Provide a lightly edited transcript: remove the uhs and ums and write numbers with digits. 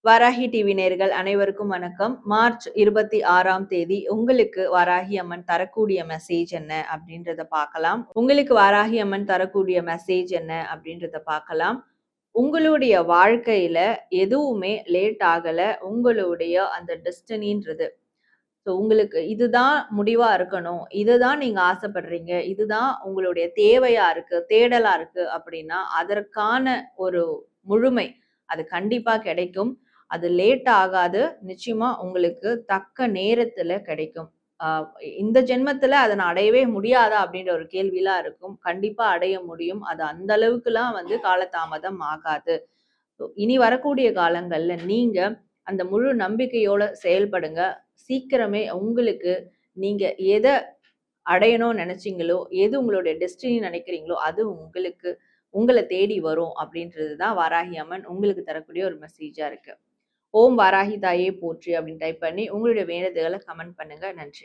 Varahi TV நேயர்கள் அனைவருக்கும் வணக்கம். மார்ச் 26ஆம் தேதி உங்களுக்கு வாராகி அம்மன் தரக்கூடிய மெசேஜ் என்ன அப்படின்றத பார்க்கலாம். உங்களுக்கு வாராகி அம்மன் தரக்கூடிய மெசேஜ் என்ன அப்படின்றத பார்க்கலாம். உங்களுடைய வாழ்க்கையில எதுவுமே லேட் ஆகல. உங்களுடைய அந்த டெஸ்டினின்றது. உங்களுக்கு இதுதான் முடிவா இருக்கணும். இதுதான் நீங்க ஆசைப்படுறீங்க. இதுதான் உங்களுடைய தேவையா இருக்கு, தேடலா இருக்கு அப்படின்னா, அதற்கான ஒரு முழுமை அது கண்டிப்பா கிடைக்கும். அது லேட் ஆகாது. நிச்சயமா உங்களுக்கு தக்க நேரத்துல கிடைக்கும். அ இந்த ஜென்மத்துல அத நான் அடையவே முடியாதா? அப்படின்ற ஒரு கேள்விலாம் இருக்கும். கண்டிப்பா அடைய முடியும். அது அந்த அளவுக்குலாம் காலதாமதம் ஆகாது. இனி வரக்கூடிய காலங்கள்ல நீங்க அந்த முழு நம்பிக்கையோட செயல்படுங்க. சீக்கிரமே உங்களுக்கு நீங்க எத அடையணும்னு நெனச்சீங்களோ, எது உங்களுடைய டெஸ்டினி நெனைக்கிறீங்களோ, அது உங்கள தேடி வரும் அப்படின்றது தான் வாராகி அம்மன் உங்களுக்கு தரக்கூடிய ஒரு மெசேஜா இருக்கு. ஓம் வாராகி தாயே போற்றி அப்படின்னு டைப் பண்ணி உங்களுடைய வேண்டுதல்கள கமெண்ட் பண்ணுங்க. நன்றி.